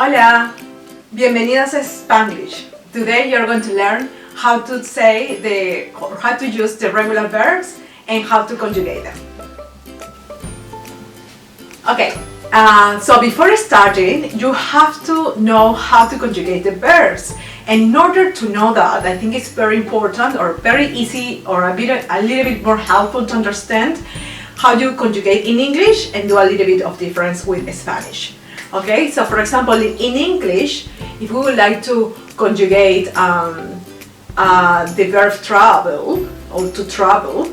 Hola, bienvenidos a Spanglish. Today you're going to learn how to how to use the regular verbs and how to conjugate them. Okay, so before starting, you have to know how to conjugate the verbs. And in order to know that, I think it's very important or very easy or a little bit more helpful to understand how you conjugate in English and do a little bit of difference with Spanish. Okay, so for example, in English, if we would like to conjugate the verb travel or to travel,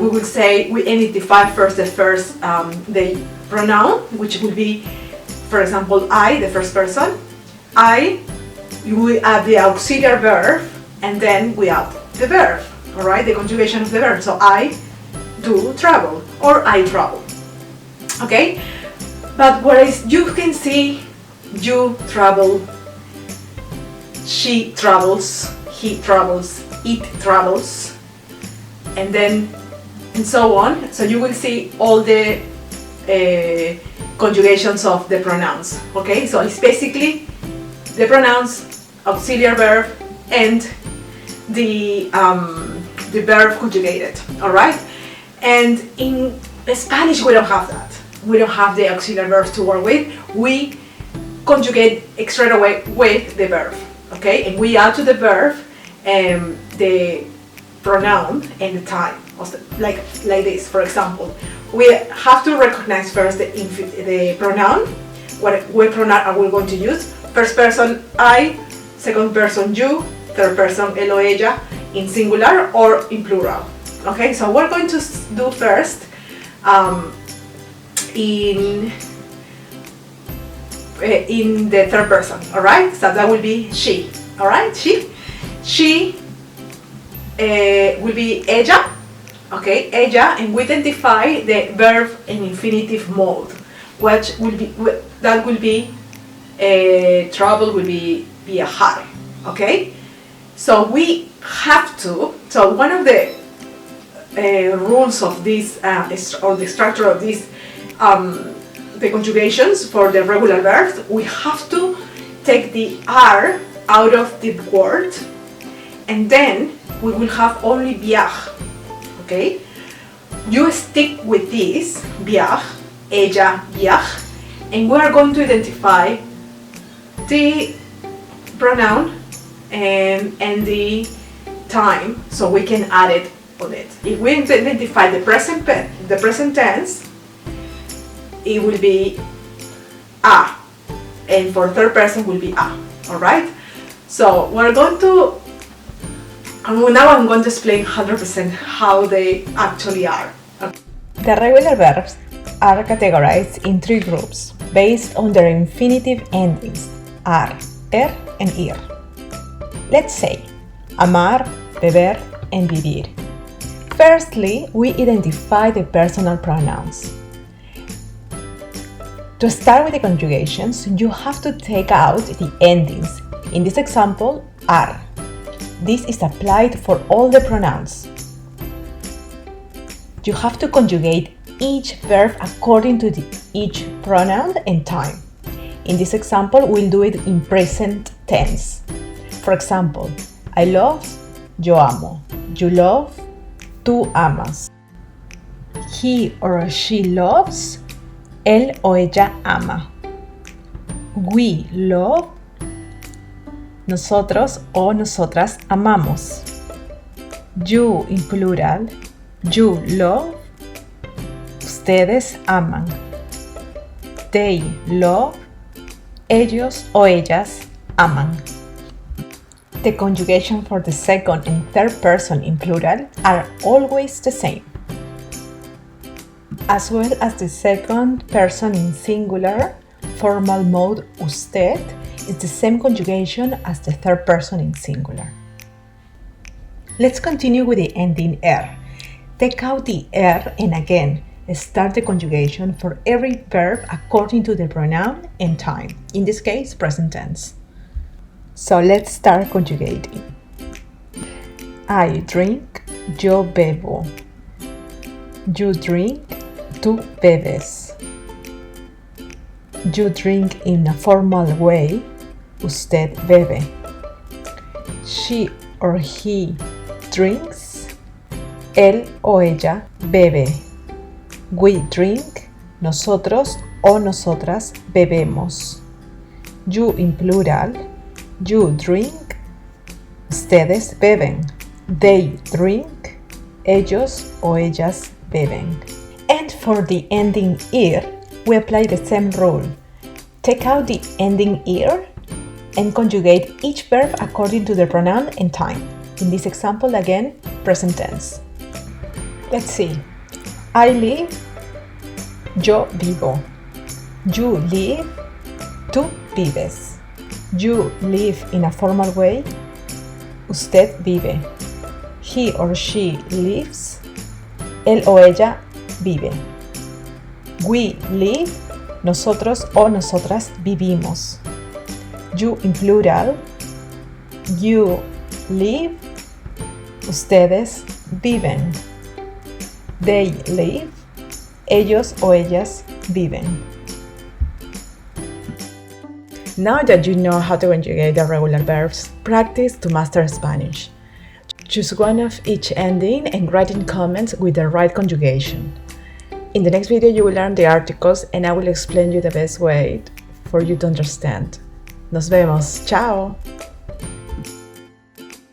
we will say we identify first the pronoun, which will be, for example, I, the first person. We add the auxiliary verb, and then we add the verb. All right, the conjugation of the verb. So I do travel or I travel. Okay. But whereas you can see you travel, she travels, he travels, it travels, and so on. So you will see all the conjugations of the pronouns. Okay, so it's basically the pronouns, auxiliary verb, and the verb conjugated. All right, and in Spanish we don't have that. We don't have the auxiliary verbs to work with. We conjugate straight away with the verb, okay? And we add to the verb the pronoun and the time, like this. For example, we have to recognize first the pronoun. What pronoun are we going to use? First person I, second person you, third person él o ella in singular or in plural. Okay, so we're going to do first in the third person, all right? So that will be she, all right? She will be ella, okay? Ella, and we identify the verb in infinitive mode, which will be travel will be viajar, okay? So we have to. So one of the rules of this or the structure of this. The conjugations for the regular verbs, we have to take the R out of the word, and then we will have only viaj. Okay? You stick with this, viaj, ella, viaj, and we are going to identify the pronoun and the time, so we can add it on it. If we identify the present tense, it will be a, and for third person will be a. All right. So we're going to. Now I'm going to explain 100% how they actually are. Okay. The regular verbs are categorized in three groups based on their infinitive endings: ar, and ir. Let's say amar, beber, and vivir. Firstly, we identify the personal pronouns. To start with the conjugations, you have to take out the endings. In this example, ar. This is applied for all the pronouns. You have to conjugate each verb according to each pronoun and time. In this example, we'll do it in present tense. For example, I love, yo amo. You love, tú amas. He or she loves, él o ella ama. We love, nosotros o nosotras amamos. You in plural, you love, ustedes aman. They love, ellos o ellas aman. The conjugation for the second and third person in plural are always the same, as well as the second person in singular, formal mode usted is the same conjugation as the third person in singular. Let's continue with the ending er. Take out the er and again start the conjugation for every verb according to the pronoun and time, in this case present tense. So let's start conjugating. I drink, yo bebo. You drink, tú bebes. You drink in a formal way. Usted bebe. She or he drinks. Él o ella bebe. We drink. Nosotros o nosotras bebemos. You in plural. You drink. Ustedes beben. They drink. Ellos o ellas beben. And for the ending ir, we apply the same rule. Take out the ending ir and conjugate each verb according to the pronoun and time. In this example, again, present tense. Let's see. I live. Yo vivo. You live. Tú vives. You live in a formal way. Usted vive. He or she lives. Él o ella vive. We live. Nosotros o nosotras vivimos. You in plural. You live. Ustedes viven. They live. Ellos o ellas viven. Now that you know how to conjugate the regular verbs, practice to master Spanish. Choose one of each ending and write in comments with the right conjugation. In the next video you will learn the articles and I will explain you the best way for you to understand. Nos vemos. Ciao!